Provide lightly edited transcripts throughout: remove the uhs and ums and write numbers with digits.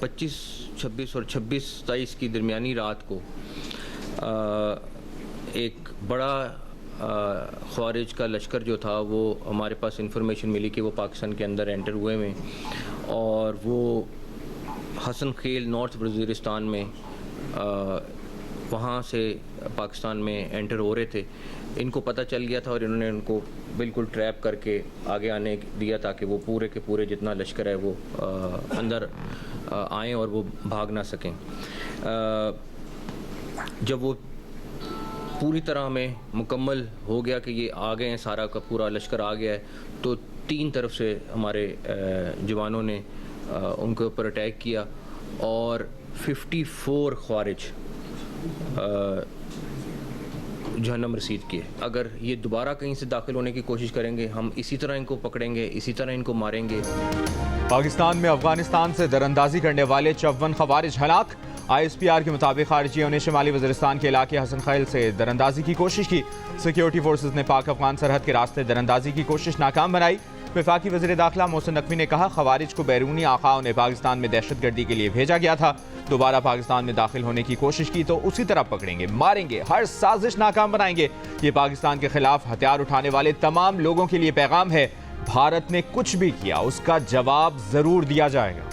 25, 26 और 26-27 की दरमियानी रात को एक बड़ा ख्वारिज का लश्कर जो था वो हमारे पास इंफॉर्मेशन मिली कि वो पाकिस्तान के अंदर एंटर हुए हैं और वो हसन खेल नॉर्थ वज़ीरिस्तान में वहाँ से पाकिस्तान में एंटर हो रहे थे। इनको पता चल गया था और इन्होंने उनको बिल्कुल ट्रैप करके आगे आने दिया ताकि वो पूरे के पूरे जितना लश्कर है वो अंदर आएँ और वो भाग ना सकें। जब वो पूरी तरह हमें मुकम्मल हो गया कि ये आ गए हैं, सारा का पूरा लश्कर आ गया है, तो 3 तरफ से हमारे जवानों ने उनके ऊपर अटैक किया और 54 ख्वारिज जहन्नम रसीद किए। अगर ये दोबारा कहीं से दाखिल होने की कोशिश करेंगे, हम इसी तरह इनको पकड़ेंगे, इसी तरह इनको मारेंगे। पाकिस्तान में अफगानिस्तान से दरअंदाजी करने वाले 54 ख्वारिज हलाक। ISPR के मुताबिक खारिजियों ने शिमाली वज़ीरिस्तान के इलाके हसन खैल से दरअंदाजी की कोशिश की। सिक्योरिटी फोर्सेज ने पाक अफगान सरहद के रास्ते दरअंदाजी की कोशिश नाकाम बनाई। वफाकी वज़ीर दाखिला मोहसिन नकवी ने कहा, खवारिज को बैरूनी आकाओं ने पाकिस्तान में दहशतगर्दी के लिए भेजा गया था। दोबारा पाकिस्तान में दाखिल होने की कोशिश की तो उसी तरह पकड़ेंगे, मारेंगे, हर साजिश नाकाम बनाएंगे। ये पाकिस्तान के खिलाफ हथियार उठाने वाले तमाम लोगों के लिए पैगाम है। भारत ने कुछ भी किया उसका जवाब जरूर दिया जाएगा।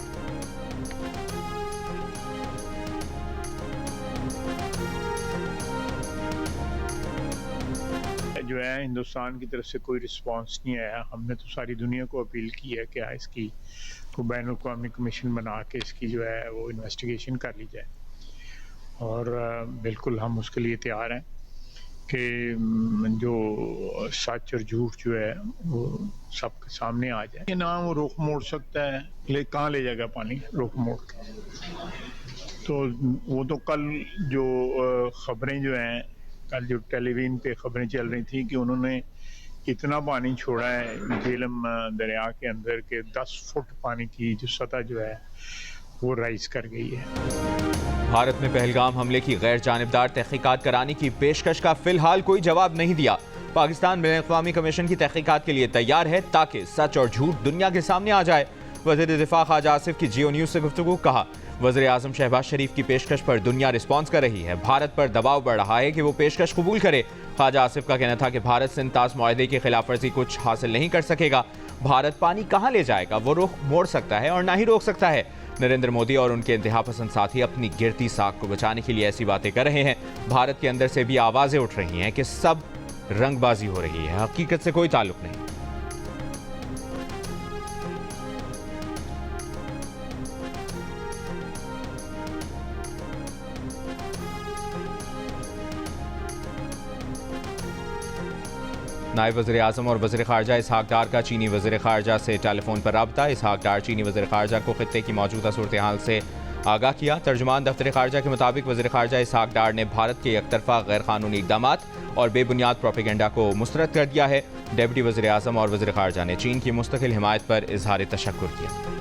जो है हिंदुस्तान की तरफ से कोई रिस्पांस नहीं आया। हमने तो सारी दुनिया को अपील की है कि इसकी को बैन अवी कमीशन बना के इसकी जो है वो इन्वेस्टिगेशन कर ली जाए और बिल्कुल हम उसके लिए तैयार हैं कि जो सच और झूठ जो है वो सबके सामने आ जाए। ना वो रुख मोड़ सकता है, कहाँ ले जाएगा पानी रुख मोड़ के। तो वो तो कल जो खबरें जो हैं, कल जो टेलीविजन पे खबरें चल रही थी कि उन्होंने इतना पानी छोड़ा है झेलम दरिया के अंदर के 10 फुट पानी की जो सतह जो है वो राइज कर गई है। भारत ने पहलगाम हमले की गैर जानिबदार तहकीकात कराने की पेशकश का फिलहाल कोई जवाब नहीं दिया। पाकिस्तान बैन अवी कमीशन की तहकीकात के लिए तैयार है ताकि सच और झूठ दुनिया के सामने आ जाए। वज़ीर दिफा ख्वाजा आसिफ की जियो न्यूज से गुफ्तगू। कहा, वज़ीर आज़म शहबाज शरीफ की पेशकश पर दुनिया रिस्पॉन्स कर रही है। भारत पर दबाव बढ़ रहा है कि वो पेशकश कबूल करे। ख्वाजा आसिफ का कहना था कि भारत से इंताज मुआहदे की खिलाफ वर्जी कुछ हासिल नहीं कर सकेगा। भारत पानी कहाँ ले जाएगा वो रुख मोड़ सकता है और ना ही रोक सकता है। नरेंद्र मोदी और उनके इंतहा पसंद साथी अपनी गिरती साख को बचाने के लिए ऐसी बातें कर रहे हैं। भारत के अंदर से भी आवाजें उठ रही हैं कि सब रंगबाजी हो रही है, हकीकत से कोई ताल्लुक नहीं। नायब वज़ीर आज़म और वज़ीर ख़ारजा इसहाक डार का चीनी वज़ीर ख़ारजा से टेलीफोन पर रब्ता। इसहाक डार चीनी वज़ीर ख़ारजा को खित्ते की मौजूदा सूरत हाल से आगाह किया। तर्जुमान दफ्तर ख़ारजा के मुताबिक वज़ीर ख़ारजा इसहाक डार ने भारत के एकतरफा गैर कानूनी इक़दामात और बेबुनियाद प्रोपेगेंडा को मुस्तरद कर दिया है। डिप्टी वज़ीर आज़म और वज़ीर ख़ारजा ने चीन की मुस्तकिल हिमायत पर इजहार तशक्कुर किया।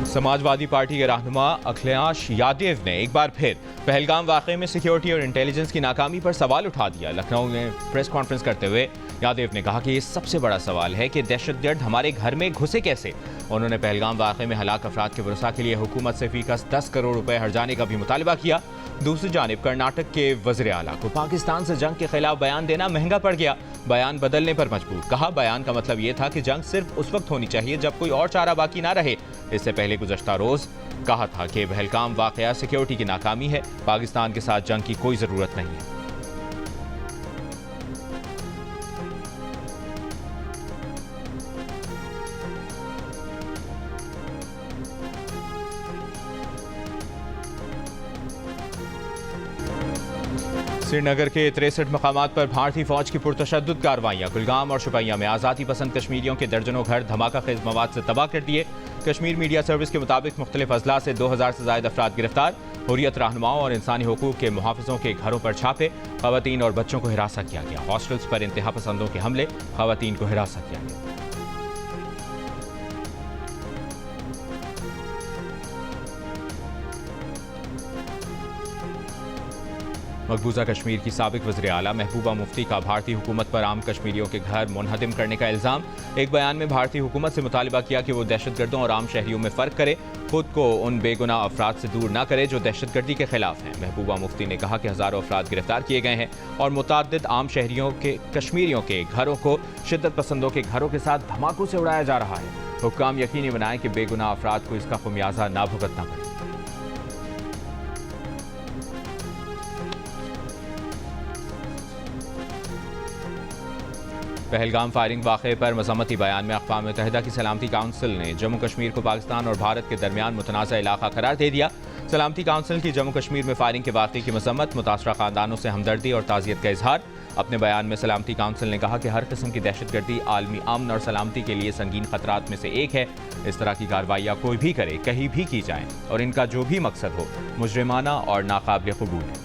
समाजवादी पार्टी के रहनुमा अखिलेश यादव ने एक बार फिर पहलगाम वाक़े में सिक्योरिटी और इंटेलिजेंस की नाकामी पर सवाल उठा दिया। लखनऊ में प्रेस कॉन्फ्रेंस करते हुए यादव ने कहा कि ये सबसे बड़ा सवाल है कि दहशतगर्द हमारे घर में घुसे कैसे। उन्होंने पहलगाम वाक़े में हलाक अफराद के भरोसा के लिए हुकूमत से फीकस 10 करोड़ रुपए हर्जाने का भी मुतालबा किया। दूसरी जानिब कर्नाटक के वज़ीर आला को पाकिस्तान से जंग के खिलाफ बयान देना महंगा पड़ गया। बयान बदलने पर मजबूर। कहा, बयान का मतलब ये था कि जंग सिर्फ उस वक्त होनी चाहिए जब कोई और चारा बाकी ना रहे। इससे पहले गुज़श्ता रोज कहा था कि पहलगाम वाक़या सिक्योरिटी की नाकामी है, पाकिस्तान के साथ जंग की कोई ज़रूरत नहीं है। श्रीनगर के 63 मकामात पर भारतीय फौज की पुरतशद्दुद कार्रवाइयाँ। कुलगाम और शुपैया में आज़ादी पसंद कश्मीरियों के दर्जनों घर धमाका खेज मवाद से तबाह कर दिए। कश्मीर मीडिया सर्विस के मुताबिक मुख्तलिफ अजला से 2000 से ज़ायद अफराद गिरफ्तार। हुर्रियत रहनुमाओं और इंसानी हुकूक के मुहाफ़िज़ों के घरों पर छापे। ख़वातीन और बच्चों को हिरासा किया गया। हॉस्टल्स पर इंतहा पसंदों के हमले, ख़वातीन को हिरासा किया गया। मकबूजा कश्मीर की साबिक वज़ीर आला महबूबा मुफ्ती का भारतीय हुकूमत पर आम कश्मीरियों के घर मुनहदम करने का इल्ज़ाम। एक बयान में भारतीय हुकूमत से मुतालबा किया कि वो दहशतगर्दों और आम शहरियों में फ़र्क करे, खुद को उन बेगुनाह अफराद से दूर न करे जो दहशतगर्दी के खिलाफ हैं। महबूबा मुफ्ती ने कहा कि हज़ारों अफराद गिरफ्तार किए गए हैं और मुतअद्दिद आम शहरियों के कश्मीरियों के घरों को शिद्दत पसंदों के घरों के साथ धमाकों से उड़ाया जा रहा है। हुक्काम यकीनी बनाएं कि बेगुनाह अफराद को इसका खुमियाजा ना भुगतना पड़े। पहलगाम फायरिंग वाक़े पर मज़म्मती बयान में अक़वाम मुत्तहिदा की सलामती काउंसिल ने जम्मू कश्मीर को पाकिस्तान और भारत के दरमियान मुतनाज़ा इलाका करार दे दिया। सलामती काउंसिल की जम्मू कश्मीर में फायरिंग के वाक़े की मज़म्मत, मुतासरा ख़ानदानों से हमदर्दी और ताज़ियत का इजहार। अपने बयान में सलामती काउंसिल ने कहा कि हर किस्म की दहशतगर्दी आलमी अमन और सलामती के लिए संगीन खतरात में से एक है। इस तरह की कार्रवाइयाँ कोई भी करे, कहीं भी की जाएँ और इनका जो भी मकसद हो मुजरिमाना और नाकाबिल क़बूल है।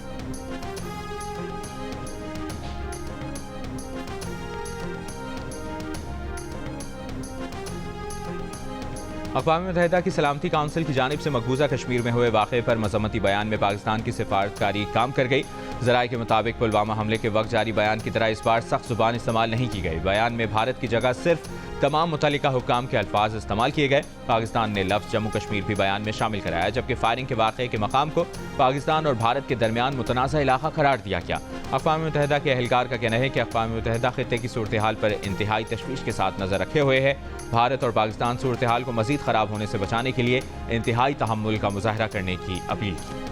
अक़वाम मुत्तहिदा की सलामती काउंसिल की जानिब से मकबूजा कश्मीर में हुए वाक़े पर मज़म्मती बयान में पाकिस्तान की सिफारतकारी काम कर गई। ज़राए के मुताबिक पुलवामा हमले के वक्त जारी बयान की तरह इस बार सख्त ज़ुबान इस्तेमाल नहीं की गई। बयान में भारत की जगह सिर्फ तमाम मुतल्लिका हुक्काम के अल्फाज इस्तेमाल किए गए। पाकिस्तान ने लफ्ज़ जम्मू कश्मीर भी बयान में शामिल कराया, जबकि फायरिंग के वाक़े के मकाम को पाकिस्तान और भारत के दरमियान मुतनाज़ा इलाका करार दिया गया। अक़वाम मुत्तहिदा के अहलकार का कहना है कि अक़वाम मुत्तहिदा ख़ित्ते की सूरत हाल पर इंतहाई तशवीश के साथ नज़र रखे हुए है। भारत और पाकिस्तान सूरत हाल को मज़ीद ख़राब होने से बचाने के लिए इंतहाई तहम्मुल का मुज़ाहरा करने की अपील की।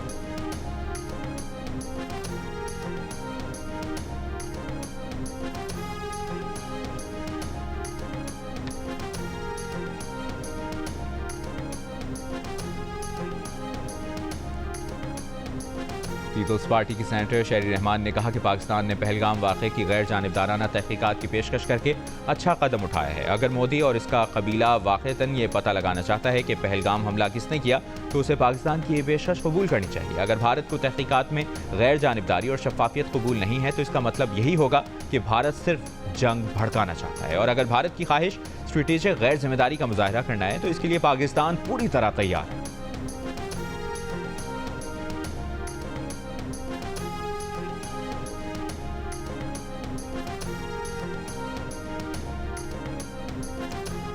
पीपल्स पार्टी की सेनेटर शहरी रहमान ने कहा कि पाकिस्तान ने पहलगाम वाक़े की गैर जानिबदाराना तहकीकात की पेशकश करके अच्छा कदम उठाया है। अगर मोदी और इसका कबीला वाक़तन ये पता लगाना चाहता है कि पहलगाम हमला किसने किया, तो उसे पाकिस्तान की ये पेशकश कबूल करनी चाहिए। अगर भारत को तहकीकात में गैर जानिबदारी और शफाफियत कबूल नहीं है, तो इसका मतलब यही होगा कि भारत सिर्फ जंग भड़काना चाहता है। और अगर भारत की ख्वाहिश स्ट्रेटेजिक गैर जिम्मेदारी का मुजाहरा करना है, तो इसके लिए पाकिस्तान पूरी तरह तैयार है।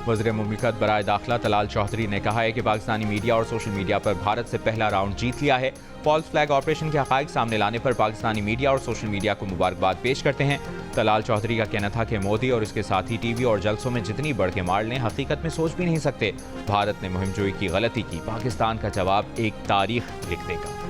वज़ीर मुमलिकत बराए दाखिला तलाल चौधरी ने कहा है कि पाकिस्तानी मीडिया और सोशल मीडिया पर भारत से पहला राउंड जीत लिया है। फॉल्स फ्लैग ऑपरेशन के हक़ाइक़ सामने लाने पर पाकिस्तानी मीडिया और सोशल मीडिया को मुबारकबाद पेश करते हैं। तलाल चौधरी का कहना था कि मोदी और इसके साथी टीवी और जलसों में जितनी बढ़ के मार लें, हकीकत में सोच भी नहीं सकते। भारत ने मुहिमजोई की गलती की, पाकिस्तान का जवाब एक तारीख लिख देगा।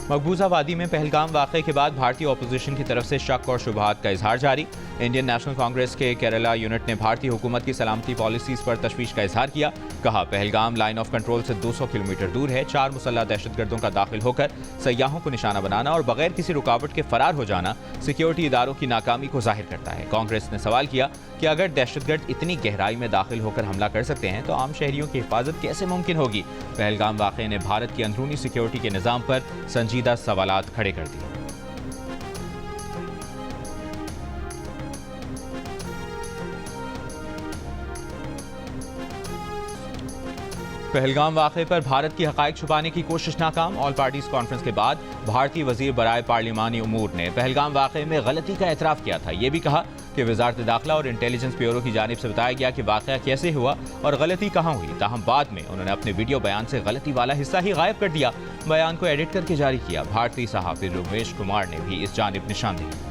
मकबूजा वादी में पहलगाम वाक़े के बाद भारतीय अपोजिशन की तरफ से शक और शुबहात का इजहार जारी। इंडियन नेशनल कांग्रेस के केरला यूनिट ने भारतीय हुकूमत की सलामती पॉलिसीज़ पर तशवीश का इजहार किया। कहा, पहलगाम लाइन ऑफ कंट्रोल से 200 किलोमीटर दूर है। 4 मुसल्लह दहशतगर्दों का दाखिल होकर सयाहों को निशाना बनाना और बगैर किसी रुकावट के फरार हो जाना सिक्योरिटी इदारों की नाकामी को जाहिर करता है। कांग्रेस ने सवाल किया कि अगर दहशतगर्द इतनी गहराई में दाखिल होकर हमला कर सकते हैं, तो आम शहरियों की हिफाजत कैसे मुमकिन होगी। पहलगाम वाक़े ने भारत की अंदरूनी सिक्योरिटी के निज़ाम पर संजीदा सवालात खड़े कर दिए। पहलगाम वाक़े पर भारत की हक़ाइक़ छुपाने की कोशिश नाकाम। ऑल पार्टीज कॉन्फ्रेंस के बाद भारतीय वज़ीर बराए पार्लिमानी उमूर ने पहलगाम वाक़े में गलती का एतराफ़ किया था। ये भी कहा कि वज़ारत दाखिला और इंटेलिजेंस ब्यूरो की जानिब से बताया गया कि वाक़या कैसे हुआ और गलती कहाँ हुई। ताहम बाद में उन्होंने अपने वीडियो बयान से गलती वाला हिस्सा ही गायब कर दिया, बयान को एडिट करके जारी किया। भारतीय सहाफ़ी रमेश कुमार ने भी इस जानिब निशानदेही।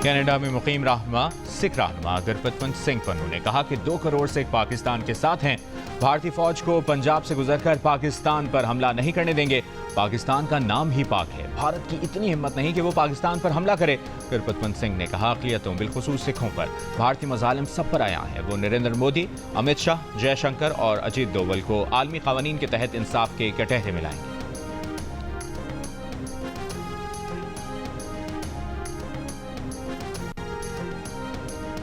कनाडा में मुकीम रहनुमा सिख रहनुमा गुरपतवंत सिंह पन्नू ने कहा कि 2 करोड़ सिख पाकिस्तान के साथ हैं। भारतीय फौज को पंजाब से गुजरकर पाकिस्तान पर हमला नहीं करने देंगे। पाकिस्तान का नाम ही पाक है, भारत की इतनी हिम्मत नहीं कि वो पाकिस्तान पर हमला करे। गुरपतवंत सिंह ने कहा, अक़लियतों बिलखुसूस सिखों पर भारतीय मज़ालिम सब पर आया है। वो नरेंद्र मोदी, अमित शाह, जयशंकर और अजीत डोवल को आलमी क़वानीन के तहत इंसाफ के कटहरे मिलाएंगे।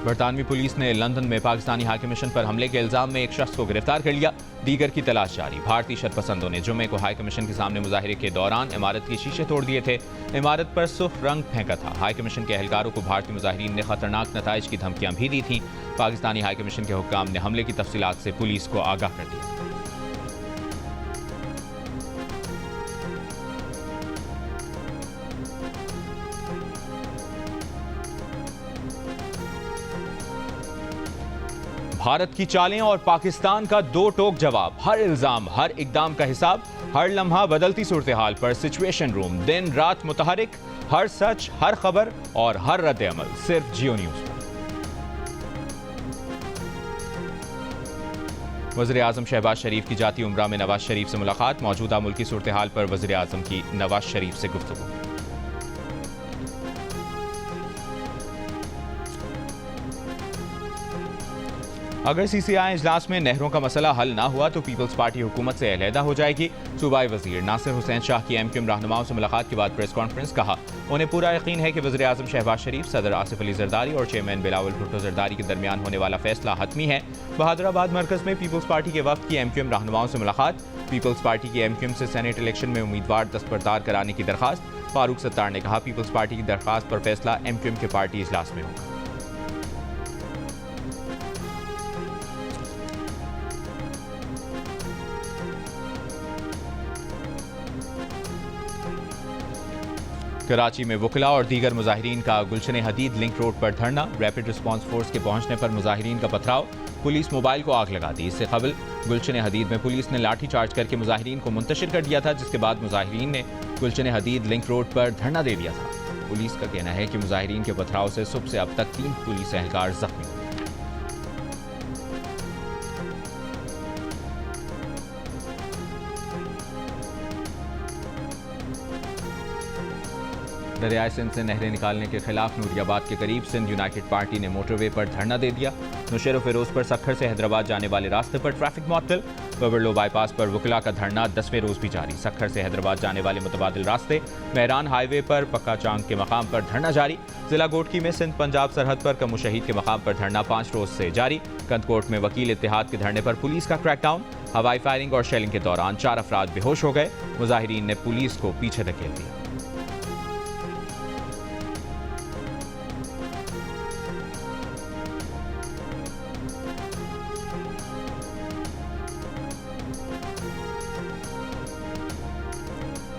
बरतानवी पुलिस ने लंदन में पाकिस्तानी हाई कमीशन पर हमले के इल्जाम में एक शख्स को गिरफ्तार कर लिया। दीगर की तलाश जारी। भारतीय शरपसंदों ने जुमे को हाई कमीशन के सामने मुजाहिरे के दौरान इमारत के शीशे तोड़ दिए थे। इमारत पर सुर्ख रंग फेंका था। हाई कमीशन के एहलकारों को भारतीय मुजाहिरीन ने खतरनाक नताइज की धमकियां भी दी थीं। पाकिस्तानी हाई कमीशन के हुक्काम ने हमले की तफसीलात से पुलिस को आगाह कर दिया। भारत की चालें और पाकिस्तान का दो टोक जवाब। हर इल्जाम, हर इकदाम का हिसाब, हर लम्हा बदलती सूरत हाल पर सिचुएशन रूम दिन रात मुतहरिक, हर सच, हर खबर और हर रद्द अमल सिर्फ जियो न्यूज पर। वज़ीर आज़म शहबाज शरीफ की जाती उम्रा में नवाज शरीफ से मुलाकात। मौजूदा मुल्की सूरत हाल पर वज़ीर आज़म की नवाज शरीफ से गुफ्तगू। अगर सीसीआई इजलास में नहरों का मसला हल ना हुआ तो पीपल्स पार्टी हुकूमत से अलहदा हो जाएगी। सूबाई वजीर नासिर हुसैन शाह की एमक्यूएम रहनुमाओं से मुलाकात के बाद प्रेस कॉन्फ्रेंस। कहा, उन्हें पूरा यकीन है कि वज़ीर आज़म शहबाज शरीफ, सदर आसिफ अली जरदारी और चेयरमैन बिलावल भुट्टो जरदारी के दरमियान होने वाला फैसला हतमी है। बहादुराबाद मरकज में पीपल्स पार्टी के वक्त की एमक्यूएम रहनुमाओं से मुलाकात। पीपल्स पार्टी की एमक्यूएम से सेनेट इलेक्शन में उम्मीदवार दस्तबरदार कराने की दरखास्त। फारूक सत्तार ने कहा, पीपल्स पार्टी की दरखास्त पर फैसला एमक्यूएम के पार्टी इजलास में होगा। कराची में वकला और दीगर मुजाहिरीन का गुलशन हदीद लिंक रोड पर धरना। रैपिड रिस्पांस फोर्स के पहुंचने पर मुजाहिरीन का पथराव। पुलिस मोबाइल को आग लगा दी। इससे कबल गुलशन हदीद में पुलिस ने लाठी चार्ज करके मुजाहिरीन को मुंतशिर कर दिया था, जिसके बाद मुजाहिरीन ने गुलशन हदीद लिंक रोड पर धरना दे दिया था। पुलिस का कहना है कि मुजाहिरीन के पथराव से सुबह से अब तक 3 पुलिस एहलकार जख्मी हुए। दरियाए सिंध से नहरें निकालने के खिलाफ नूरियाबाद के करीब सिंध यूनाइटेड पार्टी ने मोटरवे पर धरना दे दिया। नुशैर फिरोज पर सखर से हैदराबाद जाने वाले रास्ते पर ट्रैफिक मुअत्तल। बबरलो बाईपास पर वकला का धरना 10वें रोज भी जारी। सखर से हैदराबाद जाने वाले मुतबादिल रास्ते महरान हाईवे पर पक्का चांग के मकाम पर धरना जारी। जिला गोटकी में सिंध पंजाब सरहद पर कमो शहीद के मकाम पर धरना 5 रोज से जारी। कंदकोट में वकील इत्तेहाद के धरने पर पुलिस का क्रैकडाउन। हवाई फायरिंग और शेलिंग के दौरान 4 अफराद बेहोश हो गए। मुजाहिरीन ने पुलिस को पीछे धकेल दिया।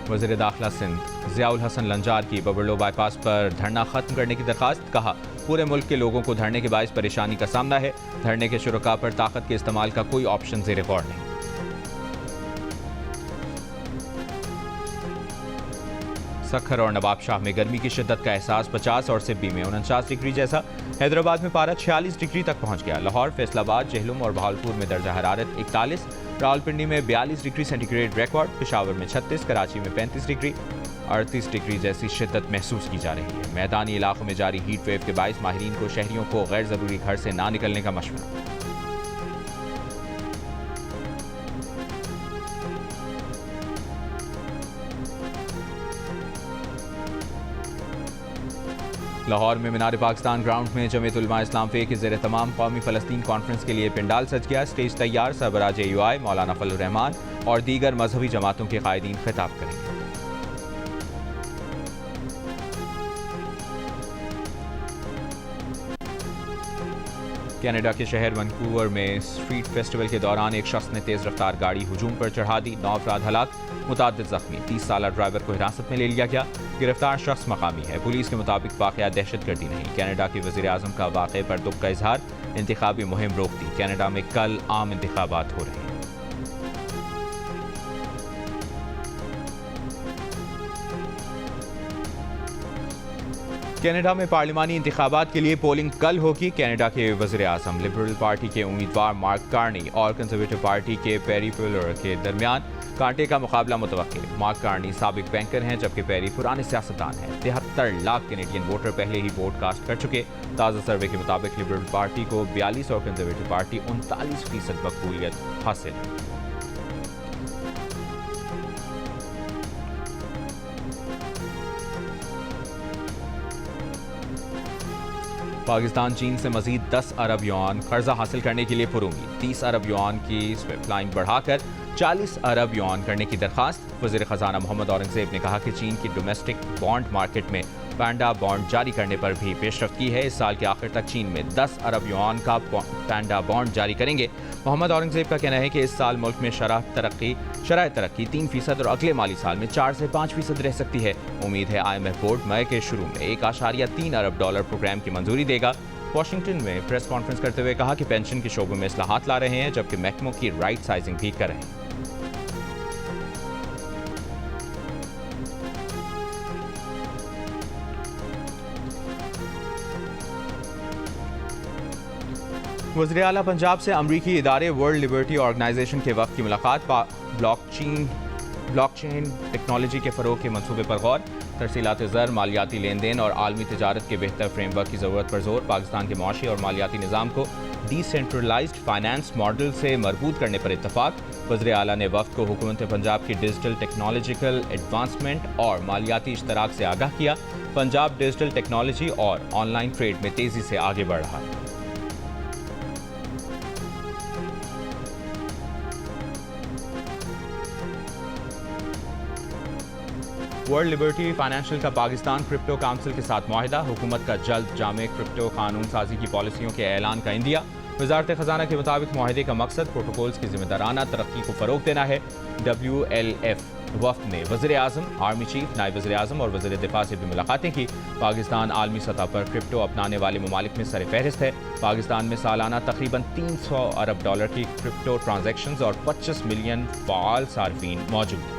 वज़ीर दाखिला सिंध ज़ियाउल हसन लंजार की बबरलो बाईपास पर धरना खत्म करने की दरखास्त। कहा, पूरे मुल्क के लोगों को धरने के बायस परेशानी का सामना है। धरने के शुरका पर ताकत के इस्तेमाल का कोई ऑप्शन ज़ेर गौर नहीं। सखर और नवाबशाह में गर्मी की शिद्दत का एहसास 50 और सिब्बी में 49 डिग्री जैसा। हैदराबाद में पारा 46 डिग्री तक पहुंच गया। लाहौर, फैसलाबाद, जहलुम और बहावलपुर में दर्जा हरारत 41। रावलपिंडी में 42 डिग्री सेंटीग्रेड रिकॉर्ड। पेशावर में 36, कराची में 35 डिग्री, 38 डिग्री जैसी शिद्दत महसूस की जा रही है। मैदानी इलाकों में जारी हीट वेव के बायस माहिरीन को शहरियों को गैर ज़रूरी घर से ना निकलने का मशवरा। लाहौर में मीनार पाकिस्तान ग्राउंड में जमीयत उलमा इस्लाम फे के ज़ेर तमाम कौमी फ़लस्तीन कॉन्फ्रेंस के लिए पंडाल सज गया। स्टेज तैयार। सरबराह JUI मौलाना फजलुर रहमान और दीगर मजहबी जमातों के कायदीन खिताब करेंगे। कनाडा के शहर वैंकूवर में स्ट्रीट फेस्टिवल के दौरान एक शख्स ने तेज रफ्तार गाड़ी हुजूम पर चढ़ा दी। 9 अफराद हलाक, मुताद्दिद जख्मी। 30 साला ड्राइवर को हिरासत में ले लिया गया। गिरफ्तार शख्स मकामी है। पुलिस के मुताबिक वाक़या दहशतगर्दी नहीं। कनाडा के वज़ीर आज़म का वाक़े पर दुख का इजहार। इंतखाबी मुहिम रोक दी। कनाडा में कल आम इंतखाबात हो रहे हैं। कनाडा में पार्लिमानी इंतखाबात के लिए पोलिंग कल होगी। कनाडा के वज़ीर आज़म, लिबरल पार्टी के उम्मीदवार मार्क कार्नी और कंजर्वेटिव पार्टी के पेरी पोलर के दरमियान कांटे का मुकाबला मुतवक्किल। मार्क कार्नी साबिक बैंकर हैं, जबकि पेरी पुराने सियासतदान हैं। 73 लाख कैनेडियन वोटर पहले ही वोट कास्ट कर चुके। ताज़ा सर्वे के मुताबिक लिबरल पार्टी को 42 और कंजर्वेटिव पार्टी 39% मकबूलियत हासिल है। पाकिस्तान चीन से मजीद 10 अरब युआन कर्जा हासिल करने के लिए पुरुमीद। 30 अरब युआन की स्विफ्ट लाइन बढ़ाकर 40 अरब युआन करने की दरखास्त। वज़ीर ख़जाना मोहम्मद औरंगज़ेब ने कहा कि चीन की डोमेस्टिक बॉन्ड मार्केट में पैंडा बॉन्ड जारी करने पर भी पेशरफ्त की है। इस साल के आखिर तक चीन में 10 अरब युआन का पैंडा बॉन्ड जारी करेंगे। मोहम्मद औरंगज़ेब का कहना है कि इस साल मुल्क में शरह तरक्की 3% और अगले माली साल में 4 से 5% रह सकती है। उम्मीद है IMF बोर्ड मई के शुरू में $1.3 अरब प्रोग्राम की मंजूरी देगा। वाशिंगटन में प्रेस कॉन्फ्रेंस करते हुए कहा कि पेंशन के शोबे में इस्लाहात ला रहे हैं, जबकि महकमों की राइट साइजिंग भी कर रहे हैं। वज़ीर आला पंजाब से अमरीकी इदारे वर्ल्ड लिबर्टी ऑर्गेनाइजेशन के वक्त की मुलाकात। ब्लॉकचेन टेक्नोलॉजी के फ़रोग के मंसूबे पर गौर। तरसीलात ज़र, मालियाती लेन देन और आलमी तिजारत के बेहतर फ्रेमवर्क की ज़रूरत पर जोर। पाकिस्तान के मुआशी और मालियाती निज़ाम को डिसेंट्रलाइज्ड फाइनेंस मॉडल से मरबूत करने पर इत्तफाक। वज़ीर आला ने वक्त को हुकूमत पंजाब की डिजिटल टेक्नोलॉजिकल एडवांसमेंट और मालियाती इश्तराक से आगाह किया। पंजाब डिजिटल टेक्नोलॉजी और ऑनलाइन ट्रेड में तेज़ी से आगे बढ़ रहा है। वर्ल्ड लिबर्टी फाइनेंशियल का पाकिस्तान क्रिप्टो काउंसिल के साथ मुआहिदा। हुकूमत का जल्द जामे क्रिप्टो कानून साजी की पॉलिसियों के ऐलान का इंदिया। वजारत खजाना के मुताबिक मुआहिदे का मकसद प्रोटोकॉल्स की जिम्मेदाराना तरक्की को फरोग देना है। WLF वफ्द ने वज़ीर आज़म, आर्मी चीफ, नायब वज़ीर आज़म और वज़ीर दिफा से भी मुलाकातें की। पाकिस्तान आलमी सतह पर क्रिप्टो अपनाने वाले ममालिक में सर फहरिस्त है। पाकिस्तान में सालाना तकरीबन $300 अरब की क्रिप्टो ट्रांजैक्शंस और 25 मिलियन फ़ाल सार्फिन मौजूद हैं।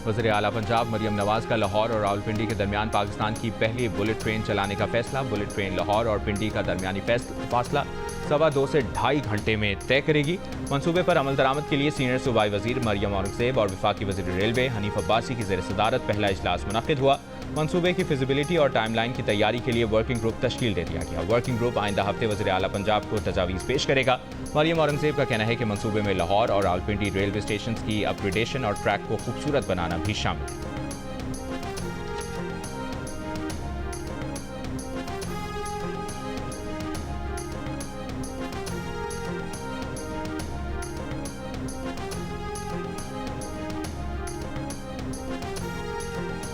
वज़ीर आला पंजाब मरियम नवाज का लाहौर और रावलपिंडी के दरमियान पाकिस्तान की पहली बुलेट ट्रेन चलाने का फैसला। बुलेट ट्रेन लाहौर और पिंडी का दरमियानी फासला 2.25 से 2.5 घंटे में तय करेगी। मंसूबे पर अमल दरामद के लिए सीनियर सूबाई वज़ीर मरियम औरंगज़ेब और वफाकी वज़ीर रेलवे हनीफ अब्बासी की ज़ेर सदारत पहला इजलास मुनक़िद हुआ। मंसूबे की फिजिबिलिटी और टाइमलाइन की तैयारी के लिए वर्किंग ग्रुप तश्कील दे दिया गया। वर्किंग ग्रुप आइंदा हफ्ते वज़ीर आला पंजाब को तजावीज़ पेश करेगा। मरियम औरंगज़ेब का कहना है कि मंसूबे में लाहौर और रावलपिंडी रेलवे स्टेशन की अपग्रेडेशन और ट्रैक को खूबसूरत बनाना भी शामिल है।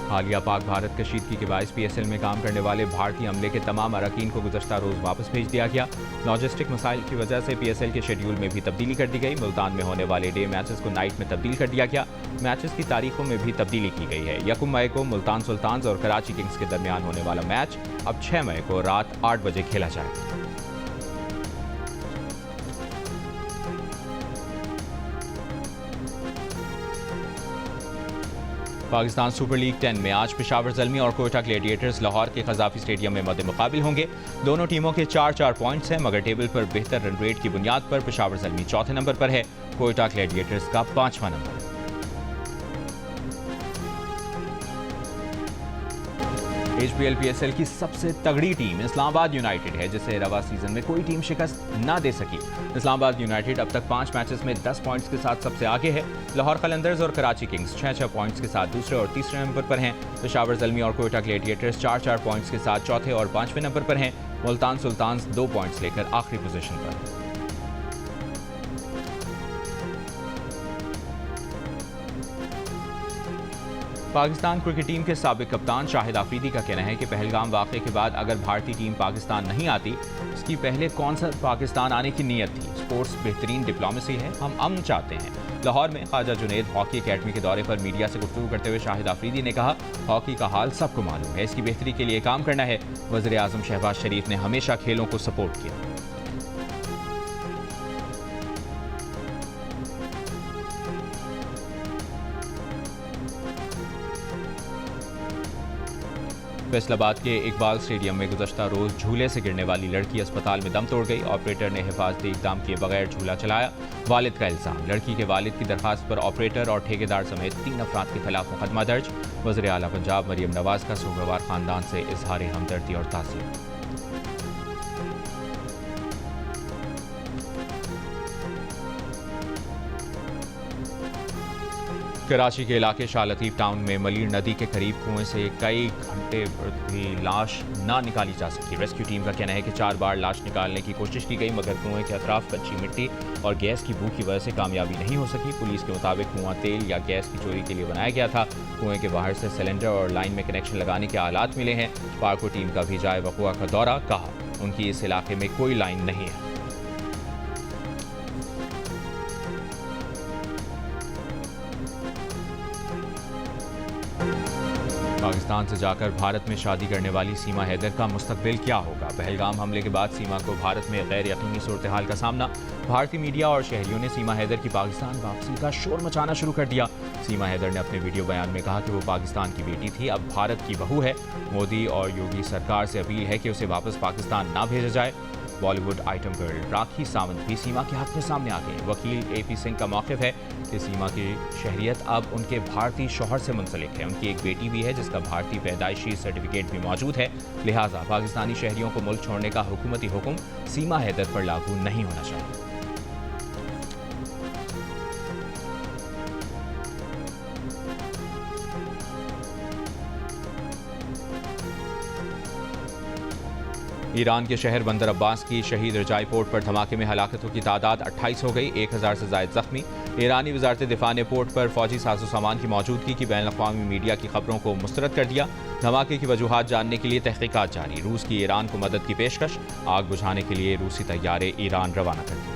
हालिया पाक भारत कशीदगी के बायस PSL में काम करने वाले भारतीय अमले के तमाम अरकान को गुज़श्ता रोज़ वापस भेज दिया गया। लॉजिस्टिक मसाइल की वजह से PSL के शेड्यूल में भी तब्दीली कर दी गई। मुल्तान में होने वाले डे मैचेस को नाइट में तब्दील कर दिया गया। मैचेस की तारीखों में भी तब्दीली की गई है। 1 मई को मुल्तान सुल्तान्स और कराची किंग्स के दरमियान होने वाला मैच अब 6 मई को रात 8 बजे खेला जाएगा। पाकिस्तान सुपर लीग 10 में आज पेशावर ज़ल्मी और कोयटा ग्लैडिएटर्स लाहौर के क़ज़ाफ़ी स्टेडियम में मद्दे मुकाबिल होंगे। दोनों टीमों के 4-4 पॉइंट्स हैं, मगर टेबल पर बेहतर रन रेट की बुनियाद पर पेशावर ज़ल्मी चौथे नंबर पर है, कोयटा ग्लैडिएटर्स का 5वां नंबर है। HBL PSL की सबसे तगड़ी टीम इस्लामाबाद यूनाइटेड है, जिसे रवा सीजन में कोई टीम शिकस्त ना दे सकी। इस्लामाबाद यूनाइटेड अब तक 5 मैचेस में 10 पॉइंट्स के साथ सबसे आगे है। लाहौर कलंदर्स और कराची किंग्स 6-6 पॉइंट्स के साथ दूसरे और तीसरे नंबर पर हैं। पेशावर ज़ल्मी और कोयटा ग्लैडिएटर्स 4-4 पॉइंट्स के साथ चौथे और 5वें नंबर पर हैं। मुल्तान सुल्तान्स 2 पॉइंट्स लेकर आखिरी पोजीशन पर है। पाकिस्तान क्रिकेट टीम के साबिक कप्तान शाहिद आफरीदी का कहना है कि पहलगाम वाक़े के बाद अगर भारतीय टीम पाकिस्तान नहीं आती, इसकी पहले कौन सा पाकिस्तान आने की नीयत थी। स्पोर्ट्स बेहतरीन डिप्लोमेसी है, हम अमन चाहते हैं। लाहौर में ख्वाजा जुनैद हॉकी अकेडमी के दौरे पर मीडिया से गुफ्तगू करते हुए शाहिद आफरीदी ने कहा, हॉकी का हाल सबको मालूम है, इसकी बेहतरी के लिए काम करना है। वज़ीर आज़म शहबाज शरीफ ने हमेशा खेलों को सपोर्ट किया। फैसलाबाद के इकबाल स्टेडियम में गुज़श्ता रोज़ झूले से गिरने वाली लड़की अस्पताल में दम तोड़ गई। ऑपरेटर ने हिफाजती इक़दाम किए बगैर झूला चलाया, वालिद का इल्ज़ाम। लड़की के वालिद की दरखास्त पर ऑपरेटर और ठेकेदार समेत 3 अफराद के खिलाफ मुकदमा दर्ज। वज़ीर आला पंजाब मरियम नवाज का सूगवार ख़ानदान से इजहार हमदर्दी और ताज़ियत। कराची के इलाके शाह लतीफ टाउन में मलीर नदी के करीब कुएं से कई घंटे भी लाश ना निकाली जा सकी। रेस्क्यू टीम का कहना है कि 4 बार लाश निकालने की कोशिश की गई, मगर कुएं के अतराफ कच्ची मिट्टी और गैस की बू की वजह से कामयाबी नहीं हो सकी। पुलिस के मुताबिक कुआं तेल या गैस की चोरी के लिए बनाया गया था। कुएं के बाहर से सिलेंडर और लाइन में कनेक्शन लगाने के आलात मिले हैं। पार्को टीम का भी जाए वक़ुआ का दौरा, कहा उनकी इस इलाके में कोई लाइन नहीं है। पाकिस्तान से जाकर भारत में शादी करने वाली सीमा हैदर का मुस्तकबिल क्या होगा? पहलगाम हमले के बाद सीमा को भारत में गैर यकीनी सूरत हाल का सामना। भारतीय मीडिया और शहरियों ने सीमा हैदर की पाकिस्तान वापसी का शोर मचाना शुरू कर दिया। सीमा हैदर ने अपने वीडियो बयान में कहा कि वो पाकिस्तान की बेटी थी, अब भारत की बहू है। मोदी और योगी सरकार से अपील है कि उसे वापस पाकिस्तान ना भेजा जाए। बॉलीवुड आइटम गर्ल राखी सावंत भी सीमा के हक में सामने आ गई। वकील AP सिंह का मौक़िफ़ है कि सीमा की शहरियत अब उनके भारतीय शौहर से मुंसलिक है। उनकी एक बेटी भी है जिसका भारतीय पैदाइशी सर्टिफिकेट भी मौजूद है, लिहाजा पाकिस्तानी शहरियों को मुल्क छोड़ने का हुकूमती हुक्म सीमा हैदर पर लागू नहीं होना चाहिए। ईरान के शहर बंदर अब्बास की शहीद रजाई पोर्ट पर धमाके में हलाकतों की तादाद 28 हो गई, 1000 से ज़ायद जख्मी। ईरानी वजारत दिफा ने पोर्ट पर फौजी साजो सामान की मौजूदगी की बैनुल-अक़वामी मीडिया की खबरों को मुस्तरद कर दिया। धमाके की वजूहात जानने के लिए तहकीकात जारी। रूस की ईरान को मदद की पेशकश, आग बुझाने के लिए रूसी तैयारे ईरान रवाना कर दिए।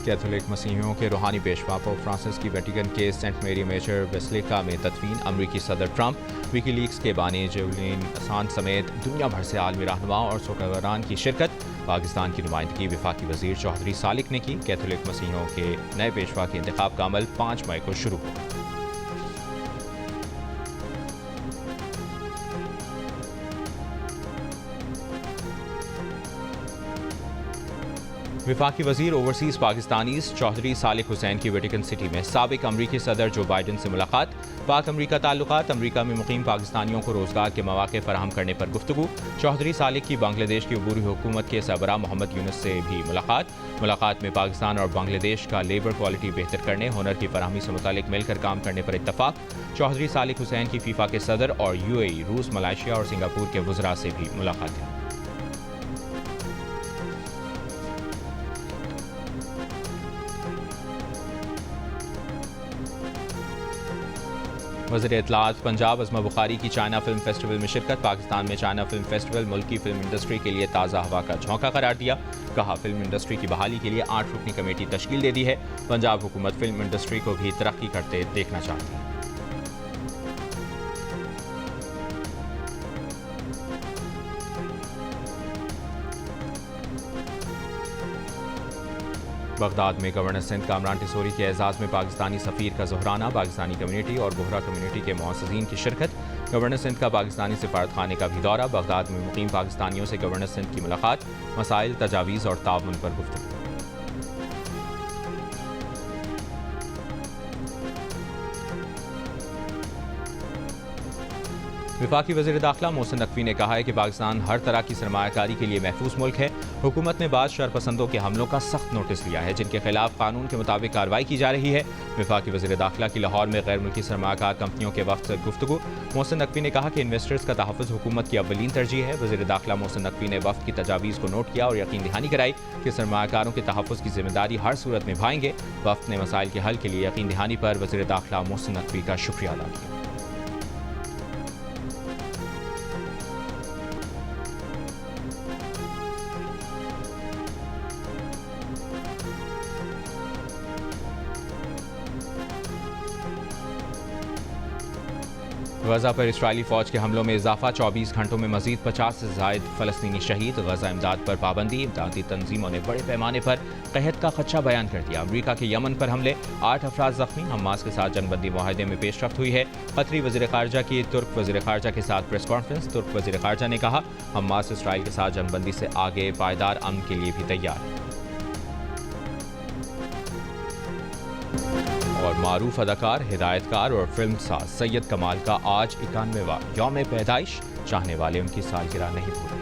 कैथोलिक मसीहियों के रूहानी पेशवा पोप फ्रांसिस की वेटिकन के सेंट मेरी मेजर बेसिलिका में तदफीन। अमरीकी सदर ट्रंप, विकीलीक्स के बानी जुलियन असांज समेत दुनिया भर से आलमी रहनुमाओं और सोकरान की शिरकत। पाकिस्तान की नुमाइंदगी वफाकी वजीर चौधरी सालिक ने की। कैथोलिक मसीहियों के नए पेशवा के इंतखाब का अमल 5 मई को शुरू होगा। वफाकी वजीर ओवरसीज़ पाकिस्तानीज़ चौधरी सालिक हुसैन की वेटिकन सिटी में साबिक अमरीकी सदर जो बाइडन से मुलाकात। पाक अमरीका ताल्लुकात, अमरीका में मुकीम पाकिस्तानियों को रोजगार के मौके फराहम करने पर गुफ्तगू। चौधरी सालिक की बांग्लादेश की अबूरी हुकूमत के सरबराह मोहम्मद यूनुस से भी मुलाकात में पाकिस्तान और बांग्लादेश का लेबर क्वालिटी बेहतर करने, हुनर की फराहमी से मुतालिक मिलकर काम करने पर इत्तफाक। चौधरी सालिक हुसैन की फीफा के सदर और UAE, रूस, मलेशिया और सिंगापुर के वज़रा से भी मुलाकात है। वज़ीर इत्तलाआत पंजाब अज़मा बुखारी की चाइना फिल्म फेस्टिवल में शिरकत। पाकिस्तान में चाइना फिल्म फेस्टिवल मुल्क की फिल्म इंडस्ट्री के लिए ताज़ा हवा का झोंका करार दिया। कहा फिल्म इंडस्ट्री की बहाली के लिए 8 रुकनी कमेटी तश्कील दे दी है। पंजाब हुकूमत फिल्म इंडस्ट्री को भी तरक्की करते देखना चाहती है। बगदाद में गवर्नर सिंध कामरान टिसोरी के एजाज़ में पाकिस्तानी सफ़ीर का ज़ोहराना। पाकिस्तानी कम्युनिटी और बोहरा कम्युनिटी के मुअज़्ज़िज़ीन की शिरकत। गवर्नर सिंध का पाकिस्तानी सिफारत खाने का भी दौरा। बगदाद में मुकीम पाकिस्तानियों से गवर्नर सिंध की मुलाकात। मसाइल, तजावीज़ और ताउन पर गुफ्तगू। वफाकी वज़ीर दाखिला मोहसिन नकवी ने कहा है कि पाकिस्तान हर तरह की सरमायाकारी के लिए महफूज मुल्क है। हुकूमत ने बाद शरपसंदों के हमलों का सख्त नोटिस लिया है, जिनके खिलाफ कानून के मुताबिक कार्रवाई की जा रही है। वफाकी वज़ीर दाखिला की लाहौर में गैर मुल्की सरमायाकार कंपनियों के वक्त से गुफ्तगू। मोहसिन नकवी ने कहा कि इन्वेस्टर्स का तहफ़्फ़ुज़ हुकूमत की अव्वलीन तरजीह है। वज़ीर दाखिला मोहसिन नकवी ने वक्त की तजावीज़ को नोट किया और यकीन दहानी कराई कि सरमायाकारों के तहफ़्फ़ुज़ की जिम्मेदारी हर सूरत निभाएंगे। वक्त ने मसाइल के हल के लिए यकीन दहानी पर वज़ीर दाखिला मोहसिन नकवी का शुक्रिया अदा किया। गजा पर इसराइली फौज के हमलों में इजाफा। 24 घंटों में मजीद 50 से ज़ायद फ़लस्तीनी शहीद। गजा इमदाद पर पाबंदी। इमदादी तंजीमों ने बड़े पैमाने पर कहत का खदशा बयान कर दिया। अमरीका के यमन पर हमले, 8 अफराद जख्मी। हमास के साथ जंगबंदी मुआहदे में पेशरफ्त हुई है। कतरी वज़ीर ख़ारजा की तुर्क वज़ीर ख़ारजा के साथ प्रेस कॉन्फ्रेंस। तुर्क वज़ीर ख़ारजा ने कहा हमास इसराइल के साथ जंगबंदी से आगे पायदार अमन के लिए भी तैयार है। और मारूफ अदाकार, हिदायतकार और फिल्मसाज सैयद कमाल का आज 91वां यौम पैदाइश। चाहने वाले उनकी सालगिरह नहीं भूलें।